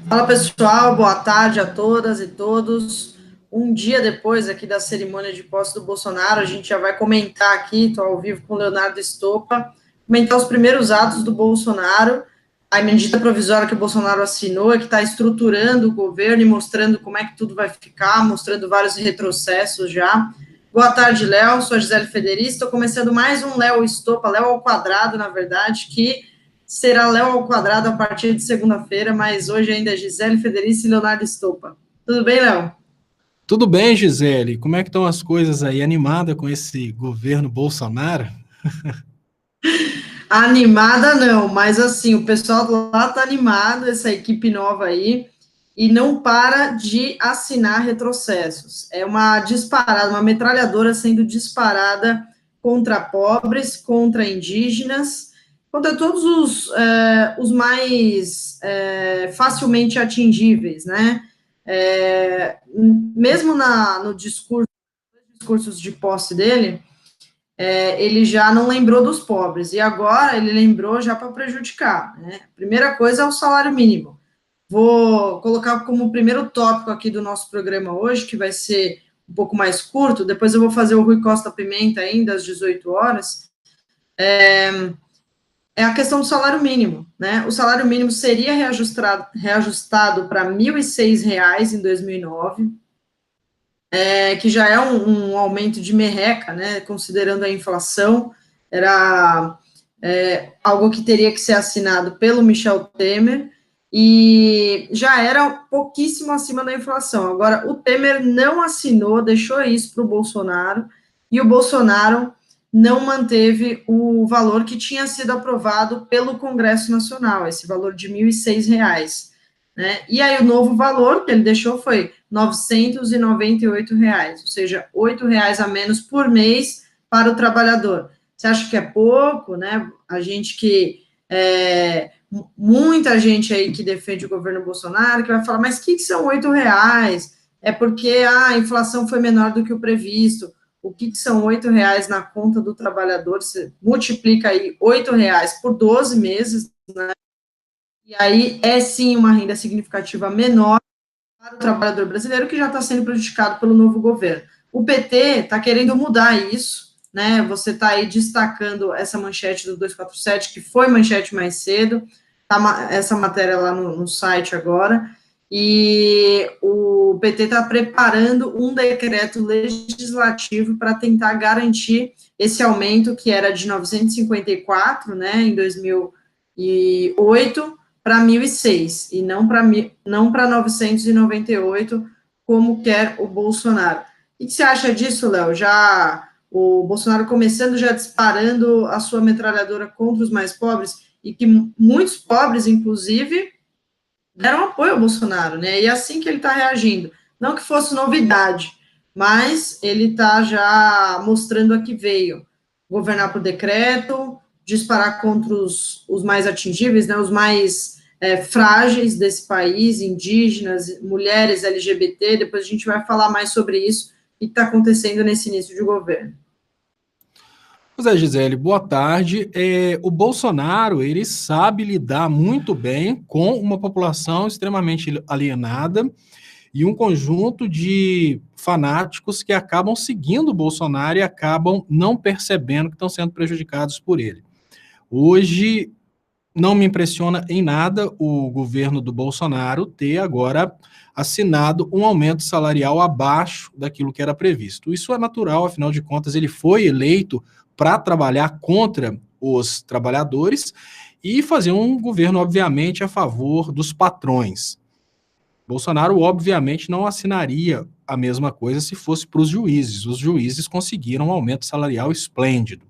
Fala pessoal, boa tarde a todas e todos. Um dia depois aqui da cerimônia de posse do Bolsonaro, a gente já vai comentar aqui, estou ao vivo com o Leonardo Stoppa, comentar os primeiros atos do Bolsonaro, a medida provisória que o Bolsonaro assinou, que está estruturando o governo e mostrando como é que tudo vai ficar, mostrando vários retrocessos já. Boa tarde, Léo, sou a Gisele Federici, estou começando mais um Léo Stoppa, Léo ao quadrado, na verdade, que será Léo ao quadrado a partir de segunda-feira, mas hoje ainda é Gisele Federici e Leonardo Stoppa. Tudo bem, Léo? Tudo bem, Gisele? Como é que estão as coisas aí? Animada com esse governo Bolsonaro? Animada não, mas assim, o pessoal lá tá animado, essa equipe nova aí, e não para de assinar retrocessos. É uma disparada, uma metralhadora sendo disparada contra pobres, contra indígenas, contra todos os mais facilmente atingíveis, né? Mesmo no discursos de posse dele, ele já não lembrou dos pobres, e agora ele lembrou já para prejudicar, né? Primeira coisa é o salário mínimo. Vou colocar como primeiro tópico aqui do nosso programa hoje, que vai ser um pouco mais curto, depois eu vou fazer o Rui Costa Pimenta ainda às 18 horas, é a questão do salário mínimo, né? O salário mínimo seria reajustado para R$ 1.006 em 2009, que já é um aumento de merreca, né, considerando a inflação, era algo que teria que ser assinado pelo Michel Temer, e já era pouquíssimo acima da inflação. Agora, o Temer não assinou, deixou isso para o Bolsonaro, e o Bolsonaro não manteve o valor que tinha sido aprovado pelo Congresso Nacional, esse valor de R$ 1.006, né? E aí o novo valor que ele deixou foi R$ 998, ou seja, R$ 8 a menos por mês para o trabalhador. Você acha que é pouco, né? A gente que muita gente aí que defende o governo Bolsonaro que vai falar, mas o que são R$ 8? É porque a inflação foi menor do que o previsto. O que são R$ 8 na conta do trabalhador? Você multiplica aí R$ 8 por 12 meses, né? E aí é sim uma renda significativa menor para o trabalhador brasileiro que já está sendo prejudicado pelo novo governo. O PT está querendo mudar isso, né? Você está aí destacando essa manchete do 247, que foi manchete mais cedo, tá essa matéria lá no site agora, e o PT está preparando um decreto legislativo para tentar garantir esse aumento que era de 954, né, em 2008, para 1.006, e não para 998, como quer o Bolsonaro. O que você acha disso, Léo? Já o Bolsonaro começando já disparando a sua metralhadora contra os mais pobres, e que muitos pobres, inclusive, deram apoio ao Bolsonaro, né? E é assim que ele está reagindo. Não que fosse novidade, mas ele está já mostrando a que veio. Governar por decreto, disparar contra os mais atingíveis, né, os mais frágeis desse país, indígenas, mulheres, LGBT. Depois a gente vai falar mais sobre isso e está acontecendo nesse início de governo. Pois é, Gisele, boa tarde. O Bolsonaro, ele sabe lidar muito bem com uma população extremamente alienada e um conjunto de fanáticos que acabam seguindo o Bolsonaro e acabam não percebendo que estão sendo prejudicados por ele. Hoje, não me impressiona em nada o governo do Bolsonaro ter agora assinado um aumento salarial abaixo daquilo que era previsto. Isso é natural, afinal de contas, ele foi eleito para trabalhar contra os trabalhadores e fazer um governo, obviamente, a favor dos patrões. Bolsonaro, obviamente, não assinaria a mesma coisa se fosse para os juízes. Os juízes conseguiram um aumento salarial esplêndido.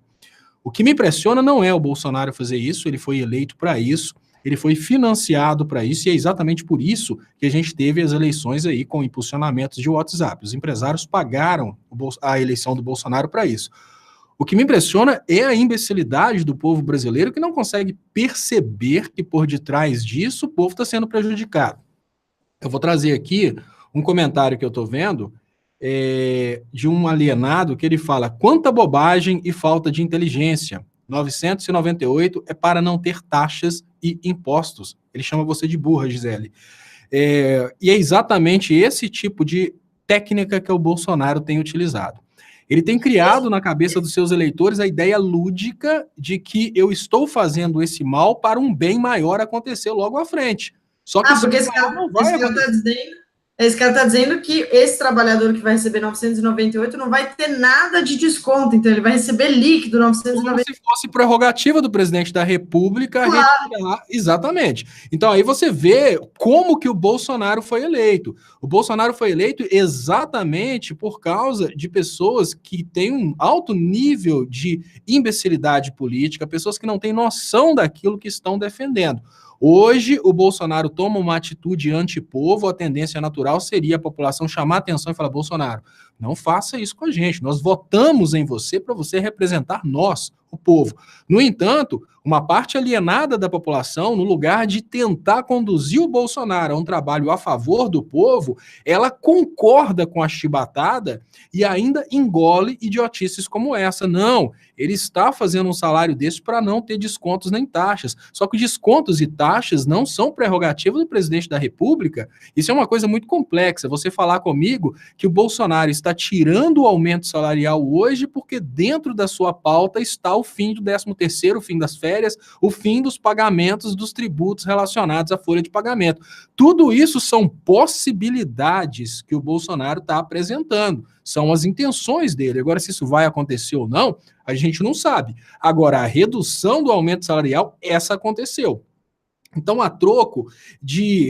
O que me impressiona não é o Bolsonaro fazer isso, ele foi eleito para isso, ele foi financiado para isso, e é exatamente por isso que a gente teve as eleições aí com impulsionamentos de WhatsApp. Os empresários pagaram a eleição do Bolsonaro para isso. O que me impressiona é a imbecilidade do povo brasileiro que não consegue perceber que por detrás disso o povo está sendo prejudicado. Eu vou trazer aqui um comentário que eu estou vendo de um alienado que ele fala: quanta bobagem e falta de inteligência. 998 é para não ter taxas e impostos. Ele chama você de burra, Gisele. E é exatamente esse tipo de técnica que o Bolsonaro tem utilizado. Ele tem criado na cabeça dos seus eleitores a ideia lúdica de que eu estou fazendo esse mal para um bem maior acontecer logo à frente. Só que porque esse cara, não vai acontecer. Esse cara está dizendo que esse trabalhador que vai receber 998 não vai ter nada de desconto, então ele vai receber líquido 998. Como se fosse prerrogativa do presidente da República retirar. Exatamente. Então aí você vê como que o Bolsonaro foi eleito. O Bolsonaro foi eleito exatamente por causa de pessoas que têm um alto nível de imbecilidade política, pessoas que não têm noção daquilo que estão defendendo. Hoje, o Bolsonaro toma uma atitude antipovo, a tendência natural seria a população chamar a atenção e falar: Bolsonaro, não faça isso com a gente, nós votamos em você para você representar nós, o povo. No entanto, uma parte alienada da população, no lugar de tentar conduzir o Bolsonaro a um trabalho a favor do povo, ela concorda com a chibatada e ainda engole idiotices como essa. Não, ele está fazendo um salário desse para não ter descontos nem taxas. Só que descontos e taxas não são prerrogativa do presidente da República. Isso é uma coisa muito complexa. Você falar comigo que o Bolsonaro está tirando o aumento salarial hoje porque dentro da sua pauta está o fim do 13º, o fim das férias, o fim dos pagamentos dos tributos relacionados à folha de pagamento. Tudo isso são possibilidades que o Bolsonaro está apresentando. São as intenções dele. Agora, se isso vai acontecer ou não, a gente não sabe. Agora, a redução do aumento salarial, essa aconteceu. Então, a troco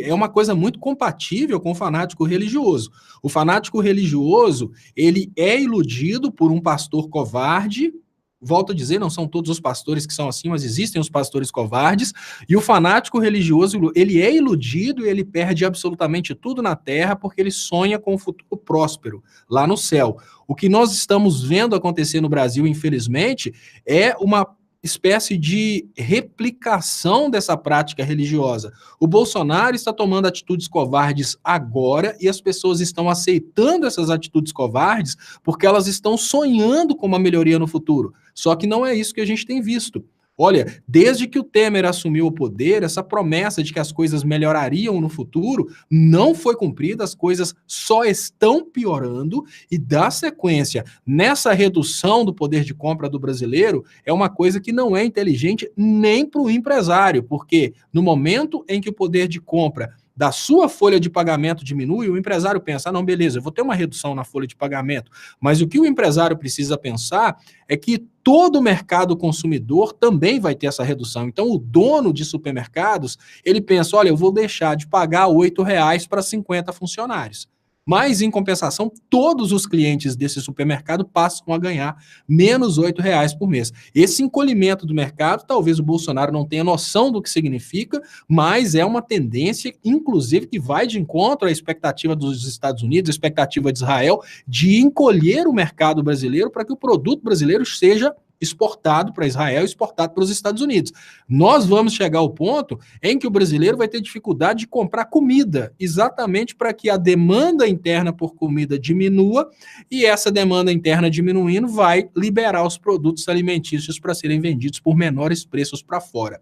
é uma coisa muito compatível com o fanático religioso. O fanático religioso, ele é iludido por um pastor covarde. Volto a dizer, não são todos os pastores que são assim, mas existem os pastores covardes, e o fanático religioso, ele é iludido e ele perde absolutamente tudo na terra porque ele sonha com um futuro próspero, lá no céu. O que nós estamos vendo acontecer no Brasil, infelizmente, é uma espécie de replicação dessa prática religiosa. O Bolsonaro está tomando atitudes covardes agora e as pessoas estão aceitando essas atitudes covardes porque elas estão sonhando com uma melhoria no futuro. Só que não é isso que a gente tem visto. Olha, desde que o Temer assumiu o poder, essa promessa de que as coisas melhorariam no futuro não foi cumprida, as coisas só estão piorando e dar sequência nessa redução do poder de compra do brasileiro é uma coisa que não é inteligente nem para o empresário, porque no momento em que o poder de compra da sua folha de pagamento diminui, o empresário pensa: não, beleza, eu vou ter uma redução na folha de pagamento, mas o que o empresário precisa pensar é que todo o mercado consumidor também vai ter essa redução. Então, o dono de supermercados, ele pensa: olha, eu vou deixar de pagar R$8 para 50 funcionários. Mas, em compensação, todos os clientes desse supermercado passam a ganhar menos R$8 por mês. Esse encolhimento do mercado, talvez o Bolsonaro não tenha noção do que significa, mas é uma tendência, inclusive, que vai de encontro à expectativa dos Estados Unidos, à expectativa de Israel, de encolher o mercado brasileiro para que o produto brasileiro seja exportado para Israel, exportado para os Estados Unidos. Nós vamos chegar ao ponto em que o brasileiro vai ter dificuldade de comprar comida, exatamente para que a demanda interna por comida diminua, e essa demanda interna diminuindo vai liberar os produtos alimentícios para serem vendidos por menores preços para fora.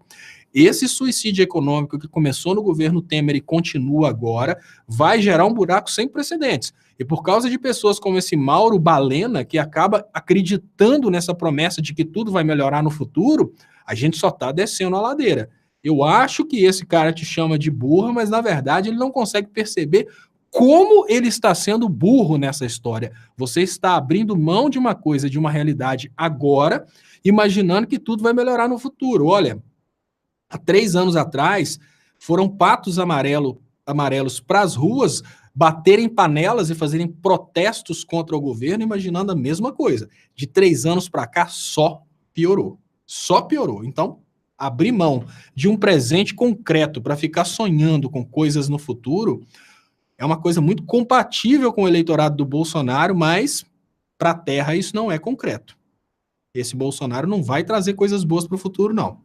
Esse suicídio econômico que começou no governo Temer e continua agora, vai gerar um buraco sem precedentes. E por causa de pessoas como esse Mauro Balena, que acaba acreditando nessa promessa de que tudo vai melhorar no futuro, a gente só está descendo a ladeira. Eu acho que esse cara te chama de burra, mas na verdade ele não consegue perceber como ele está sendo burro nessa história. Você está abrindo mão de uma coisa, de uma realidade agora, imaginando que tudo vai melhorar no futuro. Olha, há 3 anos atrás, foram patos amarelos para as ruas baterem panelas e fazerem protestos contra o governo, imaginando a mesma coisa. De 3 anos para cá, só piorou. Só piorou. Então, abrir mão de um presente concreto para ficar sonhando com coisas no futuro é uma coisa muito compatível com o eleitorado do Bolsonaro, mas para a terra isso não é concreto. Esse Bolsonaro não vai trazer coisas boas para o futuro, não.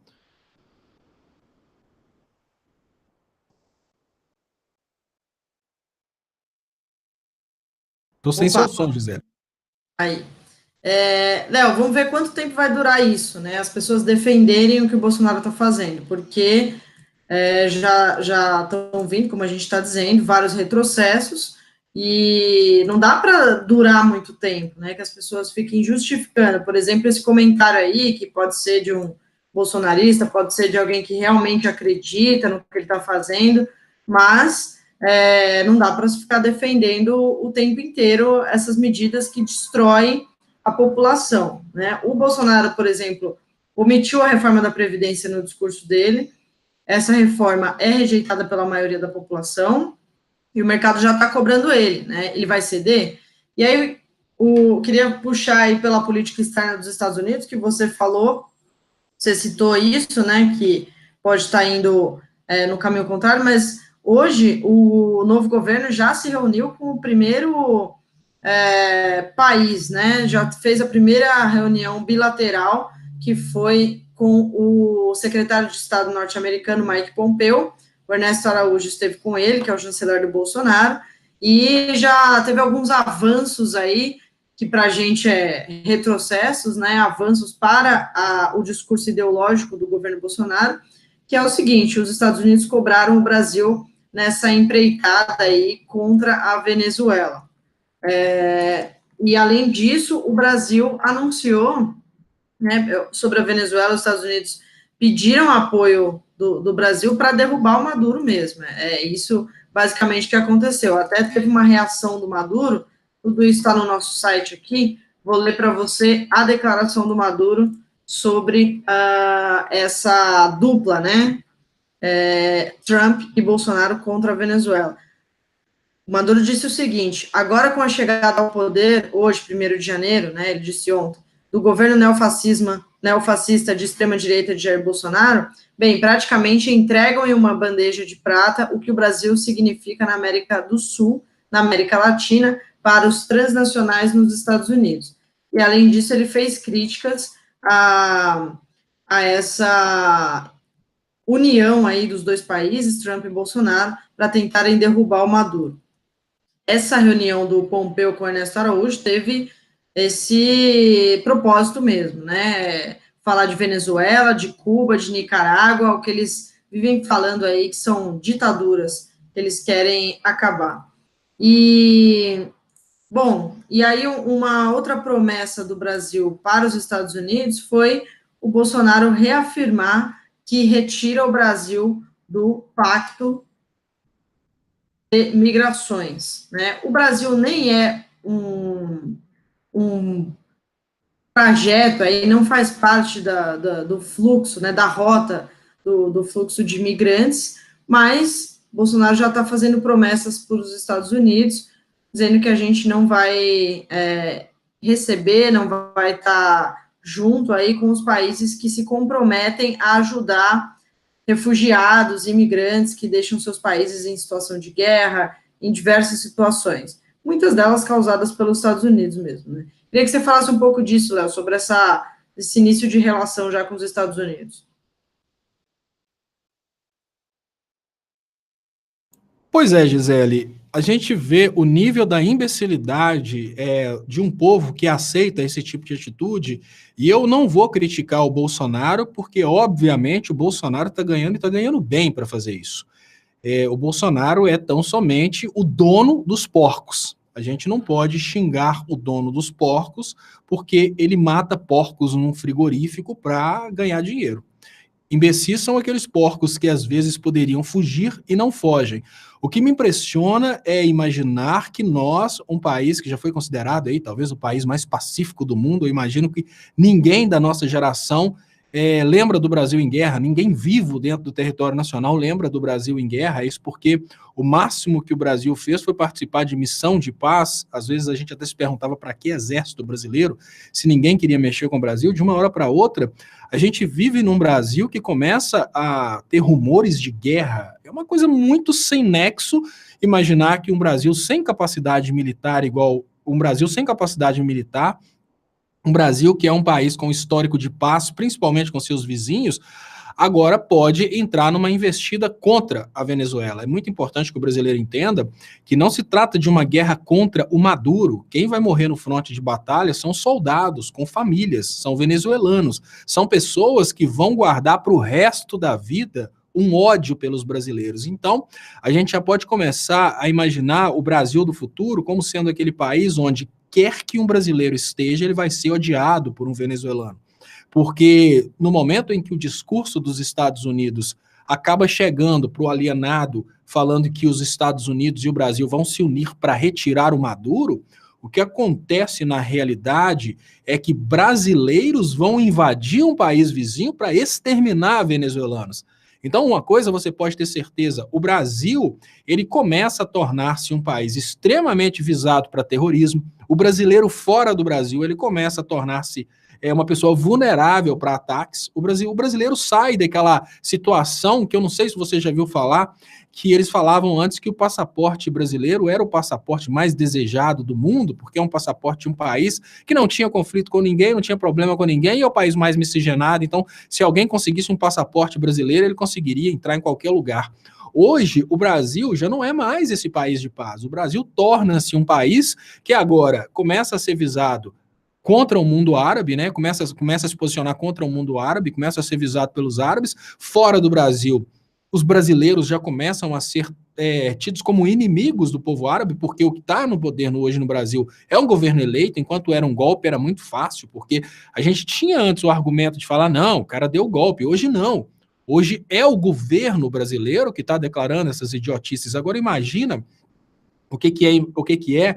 Tô sem seu som, Gisele. Aí. Léo, vamos ver quanto tempo vai durar isso, né? As pessoas defenderem o que o Bolsonaro está fazendo, porque já estão vindo, como a gente está dizendo, vários retrocessos, e não dá para durar muito tempo, né, que as pessoas fiquem justificando, por exemplo, esse comentário aí, que pode ser de um bolsonarista, pode ser de alguém que realmente acredita no que ele está fazendo, mas não dá para ficar defendendo o tempo inteiro essas medidas que destroem a população, né? O Bolsonaro, por exemplo, omitiu a reforma da Previdência no discurso dele. Essa reforma é rejeitada pela maioria da população e o mercado já está cobrando ele, né? Ele vai ceder? E aí, queria puxar aí pela política externa dos Estados Unidos, que você falou, você citou isso, né? Que pode estar indo no caminho contrário, mas hoje o novo governo já se reuniu com o primeiro país, né? Já fez a primeira reunião bilateral, que foi com o secretário de Estado norte-americano, Mike Pompeo. O Ernesto Araújo esteve com ele, que é o chanceler do Bolsonaro, e já teve alguns avanços aí, que para a gente é retrocessos, né? Avanços para o discurso ideológico do governo Bolsonaro, que é o seguinte: os Estados Unidos cobraram o Brasil nessa empreitada aí contra a Venezuela. E, além disso, o Brasil anunciou, né, sobre a Venezuela, os Estados Unidos pediram apoio do Brasil para derrubar o Maduro mesmo. É isso, basicamente, que aconteceu. Até teve uma reação do Maduro, tudo isso está no nosso site aqui, vou ler para você a declaração do Maduro sobre essa dupla, né, Trump e Bolsonaro contra a Venezuela. O Maduro disse o seguinte: agora, com a chegada ao poder, hoje, 1º de janeiro, né, ele disse ontem, do governo neofascista de extrema-direita de Jair Bolsonaro, bem, praticamente entregam em uma bandeja de prata o que o Brasil significa na América do Sul, na América Latina, para os transnacionais nos Estados Unidos. E, além disso, ele fez críticas a essa união aí dos dois países, Trump e Bolsonaro, para tentarem derrubar o Maduro. Essa reunião do Pompeo com o Ernesto Araújo teve esse propósito mesmo, né? Falar de Venezuela, de Cuba, de Nicarágua, o que eles vivem falando aí, que são ditaduras que eles querem acabar. E, bom, e aí uma outra promessa do Brasil para os Estados Unidos foi o Bolsonaro reafirmar que retira o Brasil do Pacto de Migrações, né? O Brasil nem é um trajeto aí, não faz parte do fluxo, né, da rota do fluxo de imigrantes, mas Bolsonaro já está fazendo promessas para os Estados Unidos, dizendo que a gente não vai receber, não vai estar junto aí com os países que se comprometem a ajudar refugiados, imigrantes que deixam seus países em situação de guerra, em diversas situações, muitas delas causadas pelos Estados Unidos mesmo, né? Queria que você falasse um pouco disso, Léo, sobre esse início de relação já com os Estados Unidos. Pois é, Gisele, a gente vê o nível da imbecilidade de um povo que aceita esse tipo de atitude, e eu não vou criticar o Bolsonaro, porque, obviamente, o Bolsonaro está ganhando e está ganhando bem para fazer isso. O Bolsonaro é tão somente o dono dos porcos. A gente não pode xingar o dono dos porcos, porque ele mata porcos num frigorífico para ganhar dinheiro. Imbecis são aqueles porcos que às vezes poderiam fugir e não fogem. O que me impressiona é imaginar que nós, um país que já foi considerado aí talvez o país mais pacífico do mundo, eu imagino que ninguém da nossa geração lembra do Brasil em guerra, ninguém vivo dentro do território nacional lembra do Brasil em guerra, isso porque o máximo que o Brasil fez foi participar de missão de paz. Às vezes a gente até se perguntava para que exército brasileiro, se ninguém queria mexer com o Brasil. De uma hora para outra, a gente vive num Brasil que começa a ter rumores de guerra. É uma coisa muito sem nexo imaginar que um Brasil sem capacidade militar um Brasil sem capacidade militar, um Brasil que é um país com histórico de paz, principalmente com seus vizinhos, agora pode entrar numa investida contra a Venezuela. É muito importante que o brasileiro entenda que não se trata de uma guerra contra o Maduro. Quem vai morrer no fronte de batalha são soldados com famílias, são venezuelanos, são pessoas que vão guardar para o resto da vida um ódio pelos brasileiros. Então, a gente já pode começar a imaginar o Brasil do futuro como sendo aquele país onde quer que um brasileiro esteja, ele vai ser odiado por um venezuelano. Porque no momento em que o discurso dos Estados Unidos acaba chegando para o alienado, falando que os Estados Unidos e o Brasil vão se unir para retirar o Maduro, o que acontece na realidade é que brasileiros vão invadir um país vizinho para exterminar venezuelanos. Então, uma coisa você pode ter certeza, o Brasil, ele começa a tornar-se um país extremamente visado para terrorismo. O brasileiro fora do Brasil, ele começa a tornar-se uma pessoa vulnerável para ataques. O brasileiro sai daquela situação que eu não sei se você já viu falar, que eles falavam antes que o passaporte brasileiro era o passaporte mais desejado do mundo, porque é um passaporte de um país que não tinha conflito com ninguém, não tinha problema com ninguém, e é o país mais miscigenado. Então, se alguém conseguisse um passaporte brasileiro, ele conseguiria entrar em qualquer lugar. Hoje, o Brasil já não é mais esse país de paz. O Brasil torna-se um país que agora começa a ser visado contra o mundo árabe, né? Começa a se posicionar contra o mundo árabe, começa a ser visado pelos árabes. Fora do Brasil, os brasileiros já começam a ser tidos como inimigos do povo árabe, porque o que está no poder hoje no Brasil é um governo eleito, enquanto era um golpe era muito fácil, porque a gente tinha antes o argumento de falar, não, o cara deu golpe, hoje não. Hoje é o governo brasileiro que está declarando essas idiotices. Agora imagina o que é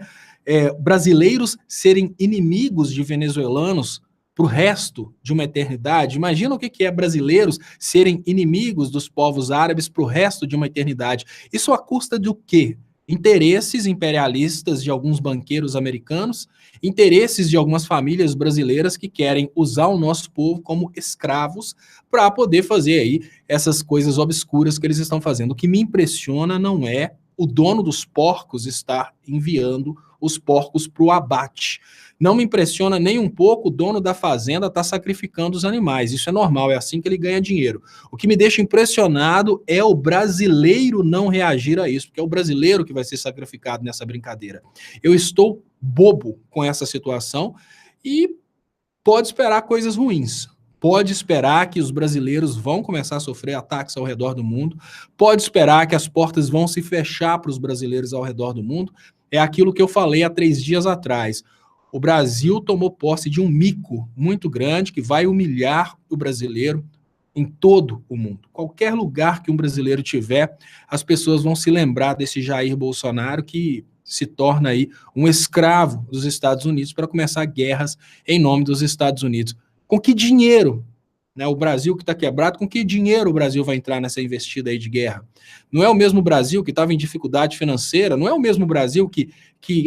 brasileiros serem inimigos de venezuelanos para o resto de uma eternidade. Imagina o que é brasileiros serem inimigos dos povos árabes para o resto de uma eternidade. Isso à custa do quê? Interesses imperialistas de alguns banqueiros americanos, interesses de algumas famílias brasileiras que querem usar o nosso povo como escravos para poder fazer aí essas coisas obscuras que eles estão fazendo. O que me impressiona não é o dono dos porcos estar enviando os porcos para o abate. Não me impressiona nem um pouco o dono da fazenda estar sacrificando os animais. Isso é normal, é assim que ele ganha dinheiro. O que me deixa impressionado é o brasileiro não reagir a isso, porque é o brasileiro que vai ser sacrificado nessa brincadeira. Eu estou bobo com essa situação e pode esperar coisas ruins. Pode esperar que os brasileiros vão começar a sofrer ataques ao redor do mundo, pode esperar que as portas vão se fechar para os brasileiros ao redor do mundo. É aquilo que eu falei há 3 dias atrás. O Brasil tomou posse de um mico muito grande que vai humilhar o brasileiro em todo o mundo. Qualquer lugar que um brasileiro tiver, as pessoas vão se lembrar desse Jair Bolsonaro que se torna aí um escravo dos Estados Unidos para começar guerras em nome dos Estados Unidos. Com que dinheiro, né, o Brasil que está quebrado, com que dinheiro o Brasil vai entrar nessa investida aí de guerra? Não é o mesmo Brasil que estava em dificuldade financeira, não é o mesmo Brasil que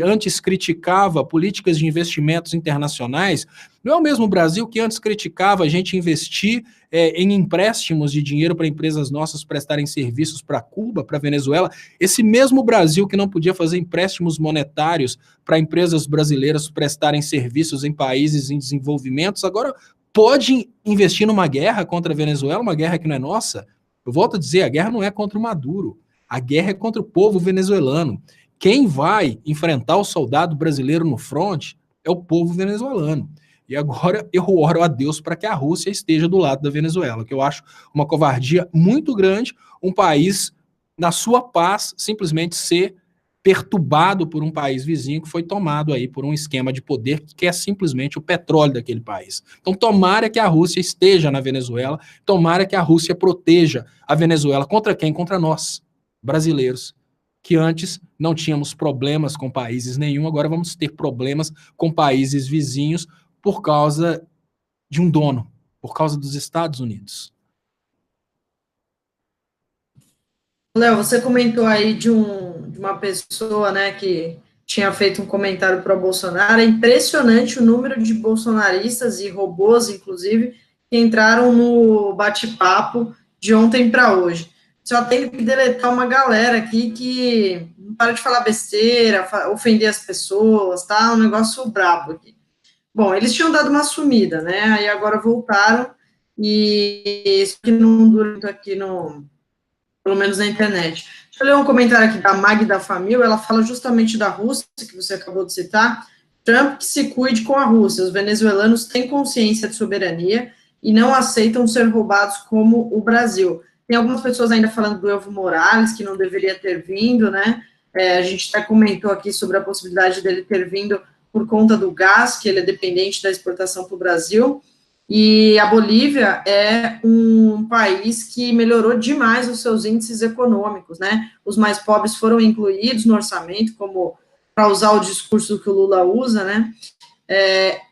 antes criticava políticas de investimentos internacionais, não é o mesmo Brasil que antes criticava a gente investir em empréstimos de dinheiro para empresas nossas prestarem serviços para Cuba, para Venezuela. Esse mesmo Brasil que não podia fazer empréstimos monetários para empresas brasileiras prestarem serviços em países em desenvolvimento, agora pode investir numa guerra contra a Venezuela, uma guerra que não é nossa. Eu volto a dizer, a guerra não é contra o Maduro, a guerra é contra o povo venezuelano. Quem vai enfrentar o soldado brasileiro no fronte é o povo venezuelano. E agora eu oro a Deus para que a Rússia esteja do lado da Venezuela, que eu acho uma covardia muito grande, um país, na sua paz, simplesmente ser perturbado por um país vizinho que foi tomado aí por um esquema de poder que quer simplesmente o petróleo daquele país. Então, tomara que a Rússia esteja na Venezuela, tomara que a Rússia proteja a Venezuela. Contra quem? Contra nós, brasileiros, que antes não tínhamos problemas com países nenhum, agora vamos ter problemas com países vizinhos por causa de um dono, por causa dos Estados Unidos. Léo, você comentou aí de uma pessoa, né, que tinha feito um comentário para o Bolsonaro. É impressionante o número de bolsonaristas e robôs, inclusive, que entraram no bate-papo de ontem para hoje. Só tenho que deletar uma galera aqui que não para de falar besteira, ofender as pessoas, tá? Um negócio brabo aqui. Bom, eles tinham dado uma sumida, né? Aí agora voltaram e isso que não dura muito aqui pelo menos na internet. Deixa eu ler um comentário aqui da Magda Família, ela fala justamente da Rússia, que você acabou de citar. Trump que se cuide com a Rússia, os venezuelanos têm consciência de soberania e não aceitam ser roubados como o Brasil. Tem algumas pessoas ainda falando do Evo Morales, que não deveria ter vindo, né? A gente até comentou aqui sobre a possibilidade dele ter vindo por conta do gás, que ele é dependente da exportação para o Brasil. E a Bolívia é um país que melhorou demais os seus índices econômicos, né? Os mais pobres foram incluídos no orçamento, como para usar o discurso que o Lula usa, né?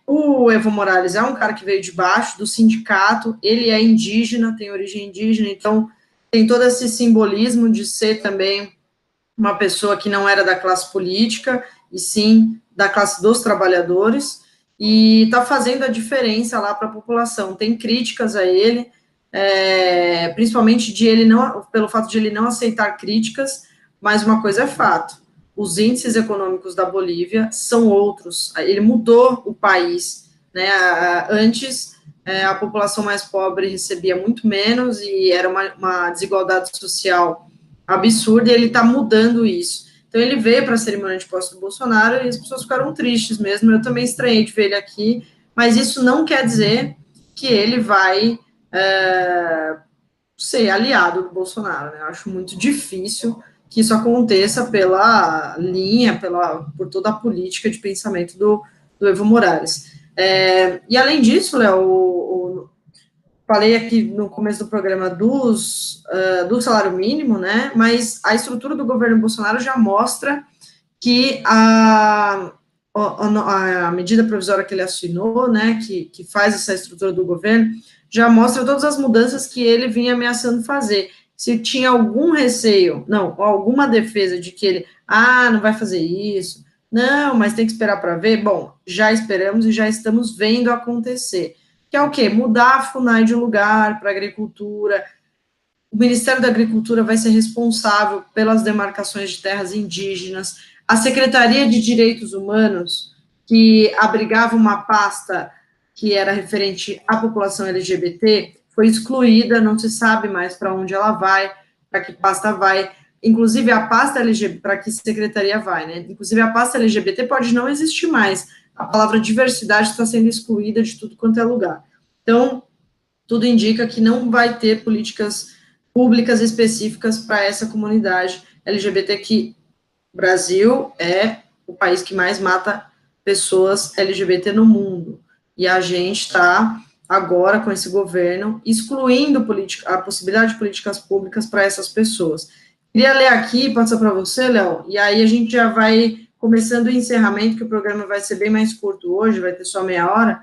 O Evo Morales é um cara que veio de baixo, do sindicato, ele é indígena, tem origem indígena, então tem todo esse simbolismo de ser também uma pessoa que não era da classe política, e sim da classe dos trabalhadores, e está fazendo a diferença lá para a população. Tem críticas a ele, principalmente pelo fato de ele não aceitar críticas, mas uma coisa é fato, os índices econômicos da Bolívia são outros, ele mudou o país, né? Antes, a população mais pobre recebia muito menos, e era uma desigualdade social absurda, e ele está mudando isso. Então, ele veio para a cerimônia de posse do Bolsonaro, e as pessoas ficaram tristes mesmo, eu também estranhei de ver ele aqui, mas isso não quer dizer que ele vai ser aliado do Bolsonaro, né? Eu acho muito difícil que isso aconteça pela linha, por toda a política de pensamento do Evo Morales. E além disso, Léo, falei aqui no começo do programa do salário mínimo, né, mas a estrutura do governo Bolsonaro já mostra que a medida provisória que ele assinou, né, que faz essa estrutura do governo, já mostra todas as mudanças que ele vinha ameaçando fazer. Se tinha algum receio, alguma defesa de que ele, não vai fazer isso, não, mas tem que esperar para ver, bom, já esperamos e já estamos vendo acontecer. Que é o quê? Mudar a FUNAI de lugar para a agricultura. O Ministério da Agricultura vai ser responsável pelas demarcações de terras indígenas. A Secretaria de Direitos Humanos, que abrigava uma pasta que era referente à população LGBT, foi excluída, não se sabe mais para onde ela vai, para que pasta vai. Inclusive, a pasta LGBT, para que secretaria vai, né? Inclusive, a pasta LGBT pode não existir mais. A palavra diversidade está sendo excluída de tudo quanto é lugar. Então, tudo indica que não vai ter políticas públicas específicas para essa comunidade LGBT, que o Brasil é o país que mais mata pessoas LGBT no mundo. E a gente está, agora, com esse governo, excluindo a possibilidade de políticas públicas para essas pessoas. Queria ler aqui, passar para você, Léo, e aí a gente já vai começando o encerramento, que o programa vai ser bem mais curto hoje, vai ter só meia hora.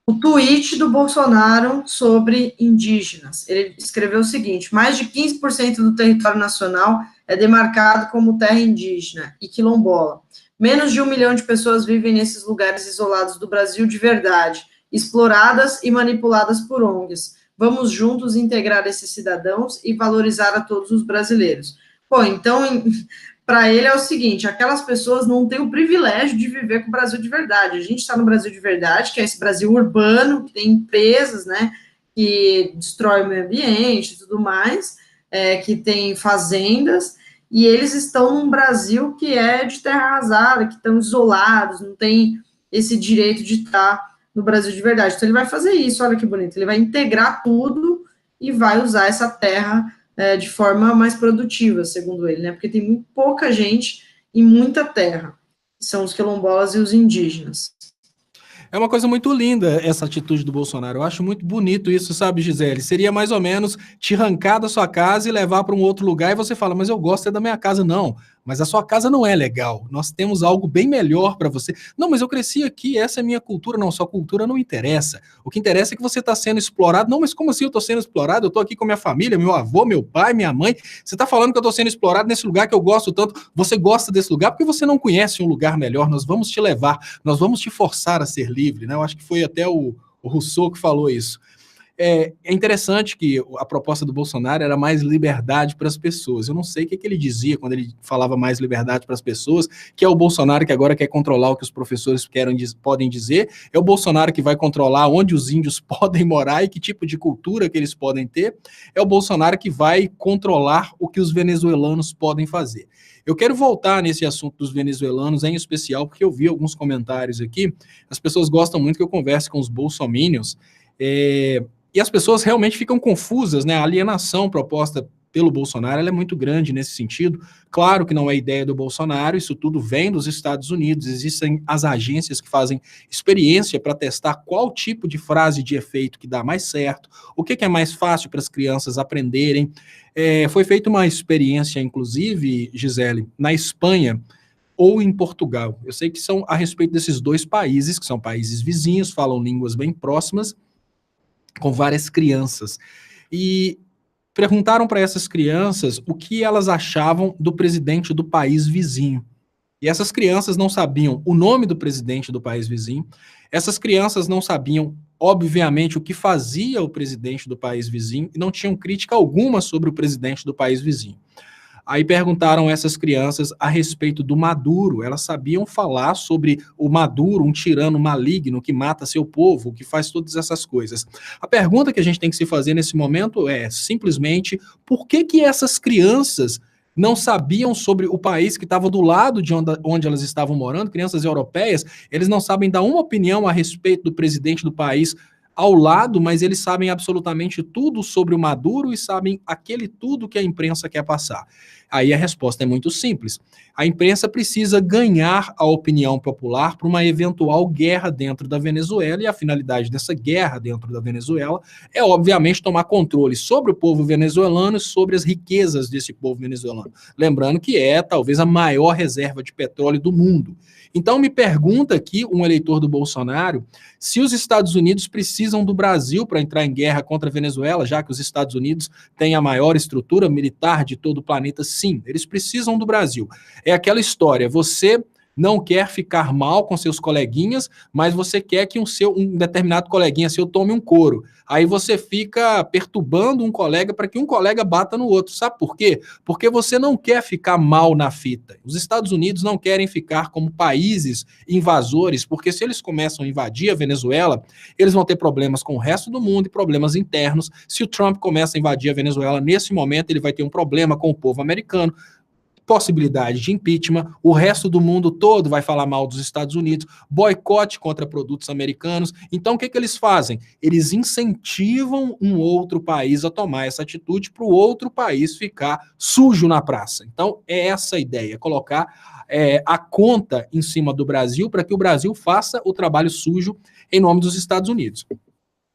O tweet do Bolsonaro sobre indígenas. Ele escreveu o seguinte: mais de 15% do território nacional é demarcado como terra indígena e quilombola. Menos de 1 milhão de pessoas vivem nesses lugares isolados do Brasil de verdade, exploradas e manipuladas por ONGs. Vamos juntos integrar esses cidadãos e valorizar a todos os brasileiros. Pô, então, para ele é o seguinte: aquelas pessoas não têm o privilégio de viver com o Brasil de verdade. A gente está no Brasil de verdade, que é esse Brasil urbano, que tem empresas, né, que destrói o meio ambiente e tudo mais, que tem fazendas, e eles estão num Brasil que é de terra arrasada, que estão isolados, não tem esse direito de estar no Brasil de verdade. Então, ele vai fazer isso, olha que bonito, ele vai integrar tudo e vai usar essa terra de forma mais produtiva, segundo ele, né, porque tem muito pouca gente e muita terra, que são os quilombolas e os indígenas. É uma coisa muito linda essa atitude do Bolsonaro. Eu acho muito bonito isso, sabe, Gisele? Seria mais ou menos te arrancar da sua casa e levar para um outro lugar e você fala, mas eu gosto da minha casa. Não, mas a sua casa não é legal. Nós temos algo bem melhor para você. Não, mas eu cresci aqui, essa é a minha cultura. Não, sua cultura não interessa. O que interessa é que você está sendo explorado. Não, mas como assim eu estou sendo explorado? Eu estou aqui com minha família, meu avô, meu pai, minha mãe. Você está falando que eu estou sendo explorado nesse lugar que eu gosto tanto. Você gosta desse lugar porque você não conhece um lugar melhor. Nós vamos te levar, nós vamos te forçar a ser livre, né? Eu acho que foi até o Rousseau que falou isso. É interessante que a proposta do Bolsonaro era mais liberdade para as pessoas. Eu não sei o que ele dizia quando ele falava mais liberdade para as pessoas, que é o Bolsonaro que agora quer controlar o que os professores podem dizer, é o Bolsonaro que vai controlar onde os índios podem morar e que tipo de cultura que eles podem ter, é o Bolsonaro que vai controlar o que os venezuelanos podem fazer. Eu quero voltar nesse assunto dos venezuelanos, em especial, porque eu vi alguns comentários aqui, as pessoas gostam muito que eu converse com os bolsominions, E as pessoas realmente ficam confusas, né? A alienação proposta pelo Bolsonaro, ela é muito grande nesse sentido. Claro que não é ideia do Bolsonaro, isso tudo vem dos Estados Unidos, existem as agências que fazem experiência para testar qual tipo de frase de efeito que dá mais certo, o que é mais fácil para as crianças aprenderem. Foi feita uma experiência, inclusive, Gisele, na Espanha ou em Portugal. Eu sei que são a respeito desses dois países, que são países vizinhos, falam línguas bem próximas, com várias crianças. E perguntaram para essas crianças o que elas achavam do presidente do país vizinho. E essas crianças não sabiam o nome do presidente do país vizinho, essas crianças não sabiam, obviamente, o que fazia o presidente do país vizinho e não tinham crítica alguma sobre o presidente do país vizinho. Aí perguntaram essas crianças a respeito do Maduro. Elas sabiam falar sobre o Maduro, um tirano maligno que mata seu povo, que faz todas essas coisas. A pergunta que a gente tem que se fazer nesse momento é simplesmente por que essas crianças não sabiam sobre o país que estava do lado de onde elas estavam morando, crianças europeias, eles não sabem dar uma opinião a respeito do presidente do país ao lado, mas eles sabem absolutamente tudo sobre o Maduro e sabem aquele tudo que a imprensa quer passar. Aí a resposta é muito simples. A imprensa precisa ganhar a opinião popular para uma eventual guerra dentro da Venezuela, e a finalidade dessa guerra dentro da Venezuela é, obviamente, tomar controle sobre o povo venezuelano e sobre as riquezas desse povo venezuelano. Lembrando que é, talvez, a maior reserva de petróleo do mundo. Então, me pergunta aqui, um eleitor do Bolsonaro, se os Estados Unidos precisam do Brasil para entrar em guerra contra a Venezuela, já que os Estados Unidos têm a maior estrutura militar de todo o planeta. Sim, eles precisam do Brasil. É aquela história, você não quer ficar mal com seus coleguinhas, mas você quer que um determinado coleguinha seu tome um couro. Aí você fica perturbando um colega para que um colega bata no outro. Sabe por quê? Porque você não quer ficar mal na fita. Os Estados Unidos não querem ficar como países invasores, porque se eles começam a invadir a Venezuela, eles vão ter problemas com o resto do mundo e problemas internos. Se o Trump começa a invadir a Venezuela, nesse momento ele vai ter um problema com o povo americano, possibilidade de impeachment, o resto do mundo todo vai falar mal dos Estados Unidos, boicote contra produtos americanos. Então, o que eles fazem? Eles incentivam um outro país a tomar essa atitude para o outro país ficar sujo na praça. Então, é essa a ideia, colocar a conta em cima do Brasil para que o Brasil faça o trabalho sujo em nome dos Estados Unidos.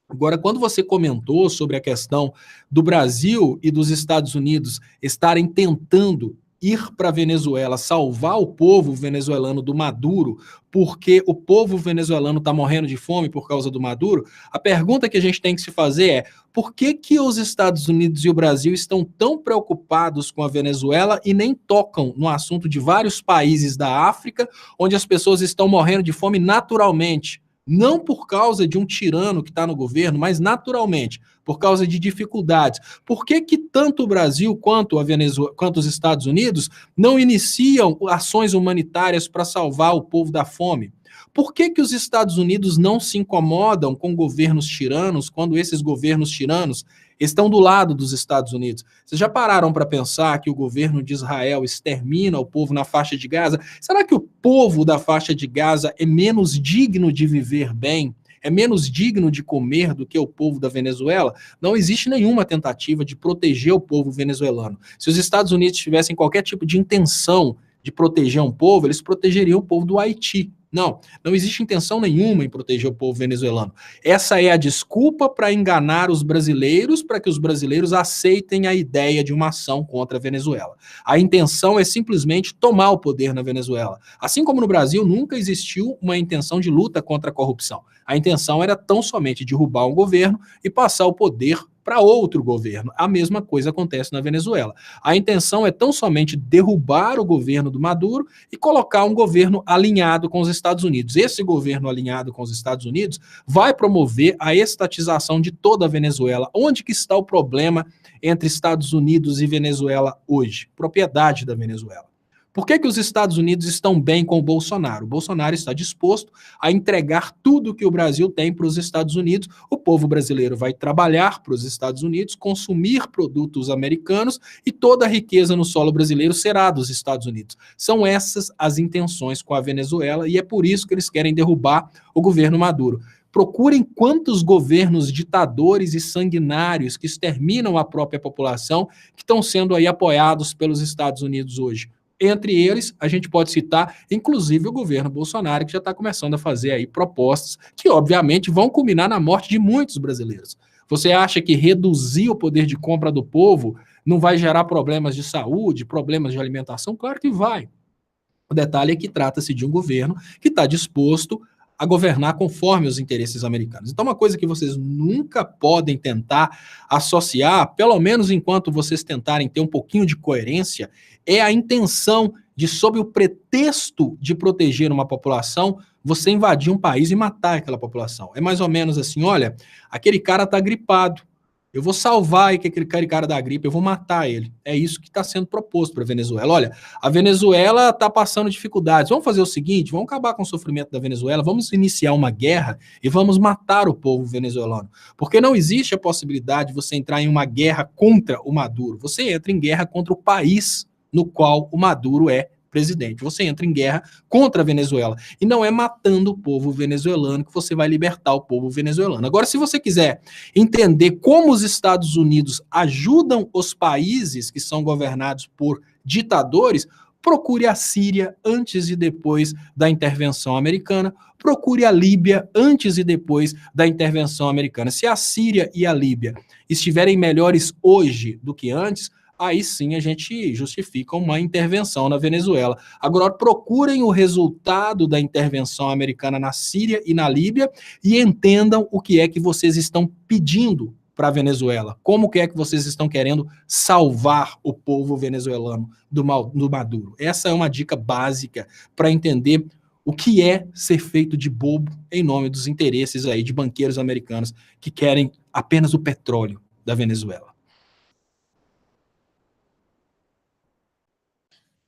Agora, quando você comentou sobre a questão do Brasil e dos Estados Unidos estarem tentando ir para a Venezuela, salvar o povo venezuelano do Maduro, porque o povo venezuelano está morrendo de fome por causa do Maduro, a pergunta que a gente tem que se fazer é: por que os Estados Unidos e o Brasil estão tão preocupados com a Venezuela e nem tocam no assunto de vários países da África, onde as pessoas estão morrendo de fome naturalmente? Não por causa de um tirano que está no governo, mas naturalmente, por causa de dificuldades. Por que tanto o Brasil quanto a Venezuela, quanto os Estados Unidos não iniciam ações humanitárias para salvar o povo da fome? Por que os Estados Unidos não se incomodam com governos tiranos quando esses governos tiranos estão do lado dos Estados Unidos? Vocês já pararam para pensar que o governo de Israel extermina o povo na faixa de Gaza? Será que o povo da faixa de Gaza é menos digno de viver bem? É menos digno de comer do que o povo da Venezuela? Não existe nenhuma tentativa de proteger o povo venezuelano. Se os Estados Unidos tivessem qualquer tipo de intenção de proteger um povo, eles protegeriam o povo do Haiti. Não existe intenção nenhuma em proteger o povo venezuelano. Essa é a desculpa para enganar os brasileiros, para que os brasileiros aceitem a ideia de uma ação contra a Venezuela. A intenção é simplesmente tomar o poder na Venezuela. Assim como no Brasil, nunca existiu uma intenção de luta contra a corrupção. A intenção era tão somente derrubar um governo e passar o poder para outro governo. A mesma coisa acontece na Venezuela. A intenção é tão somente derrubar o governo do Maduro e colocar um governo alinhado com os Estados Unidos. Esse governo alinhado com os Estados Unidos vai promover a estatização de toda a Venezuela. Onde que está o problema entre Estados Unidos e Venezuela hoje? Propriedade da Venezuela. Por que os Estados Unidos estão bem com o Bolsonaro? O Bolsonaro está disposto a entregar tudo que o Brasil tem para os Estados Unidos. O povo brasileiro vai trabalhar para os Estados Unidos, consumir produtos americanos e toda a riqueza no solo brasileiro será dos Estados Unidos. São essas as intenções com a Venezuela e é por isso que eles querem derrubar o governo Maduro. Procurem quantos governos ditadores e sanguinários que exterminam a própria população que estão sendo aí apoiados pelos Estados Unidos hoje. Entre eles, a gente pode citar, inclusive, o governo Bolsonaro, que já está começando a fazer aí propostas que, obviamente, vão culminar na morte de muitos brasileiros. Você acha que reduzir o poder de compra do povo não vai gerar problemas de saúde, problemas de alimentação? Claro que vai. O detalhe é que trata-se de um governo que está disposto a governar conforme os interesses americanos. Então, uma coisa que vocês nunca podem tentar associar, pelo menos enquanto vocês tentarem ter um pouquinho de coerência, é a intenção de, sob o pretexto de proteger uma população, você invadir um país e matar aquela população. É mais ou menos assim, olha, aquele cara está gripado, eu vou salvar aquele cara da gripe, eu vou matar ele. É isso que está sendo proposto para a Venezuela. Olha, a Venezuela está passando dificuldades. Vamos fazer o seguinte, vamos acabar com o sofrimento da Venezuela, vamos iniciar uma guerra e vamos matar o povo venezuelano. Porque não existe a possibilidade de você entrar em uma guerra contra o Maduro. Você entra em guerra contra o país no qual o Maduro é presidente. Você entra em guerra contra a Venezuela. E não é matando o povo venezuelano que você vai libertar o povo venezuelano. Agora, se você quiser entender como os Estados Unidos ajudam os países que são governados por ditadores, procure a Síria antes e depois da intervenção americana, procure a Líbia antes e depois da intervenção americana. Se a Síria e a Líbia estiverem melhores hoje do que antes, aí sim a gente justifica uma intervenção na Venezuela. Agora, procurem o resultado da intervenção americana na Síria e na Líbia e entendam o que é que vocês estão pedindo para a Venezuela. Como que é que vocês estão querendo salvar o povo venezuelano do Maduro? Essa é uma dica básica para entender o que é ser feito de bobo em nome dos interesses aí de banqueiros americanos que querem apenas o petróleo da Venezuela.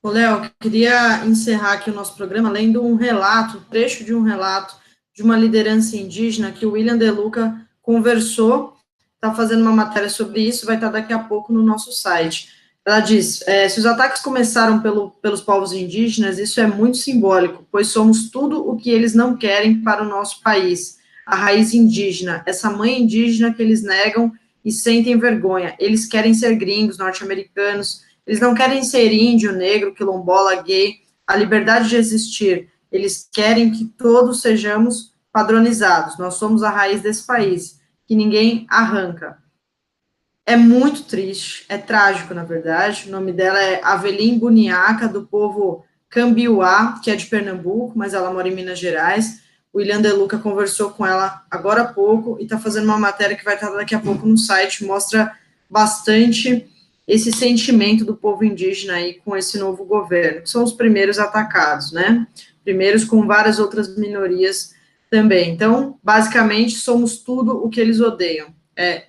Ô, Léo, queria encerrar aqui o nosso programa lendo um relato, um trecho de um relato de uma liderança indígena que o William De Luca conversou, está fazendo uma matéria sobre isso, vai estar daqui a pouco no nosso site. Ela diz, se os ataques começaram pelos povos indígenas, isso é muito simbólico, pois somos tudo o que eles não querem para o nosso país. A raiz indígena, essa mãe indígena que eles negam e sentem vergonha. Eles querem ser gringos, norte-americanos, eles não querem ser índio, negro, quilombola, gay, a liberdade de existir. Eles querem que todos sejamos padronizados. Nós somos a raiz desse país, que ninguém arranca. É muito triste, é trágico, na verdade. O nome dela é Avelim Buniaca, do povo Cambiuá, que é de Pernambuco, mas ela mora em Minas Gerais. O William De Luca conversou com ela agora há pouco e está fazendo uma matéria que vai estar daqui a pouco no site, mostra bastante esse sentimento do povo indígena aí com esse novo governo, que são os primeiros atacados, né? Primeiros com várias outras minorias também. Então, basicamente, somos tudo o que eles odeiam.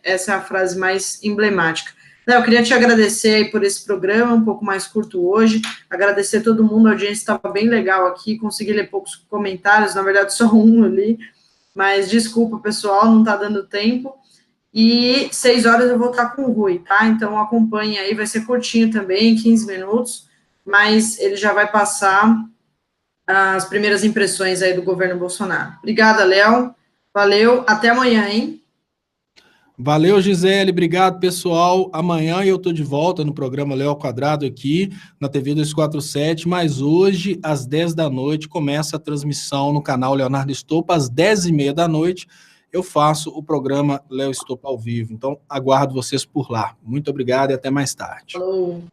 Essa é a frase mais emblemática. Léo, eu queria te agradecer aí por esse programa, um pouco mais curto hoje, agradecer a todo mundo, a audiência estava bem legal aqui, consegui ler poucos comentários, na verdade só um ali, mas desculpa, pessoal, não está dando tempo. E 6 horas eu vou estar com o Rui, tá? Então acompanhe aí, vai ser curtinho também, 15 minutos, mas ele já vai passar as primeiras impressões aí do governo Bolsonaro. Obrigada, Léo. Valeu, até amanhã, hein? Valeu, Gisele, obrigado, pessoal. Amanhã eu estou de volta no programa Léo Quadrado aqui, na TV 247, mas hoje, às 10 da noite, começa a transmissão no canal Leonardo Estopa, às 10h30 da noite, eu faço o programa Léo Estopa ao vivo. Então, aguardo vocês por lá. Muito obrigado e até mais tarde. Falou.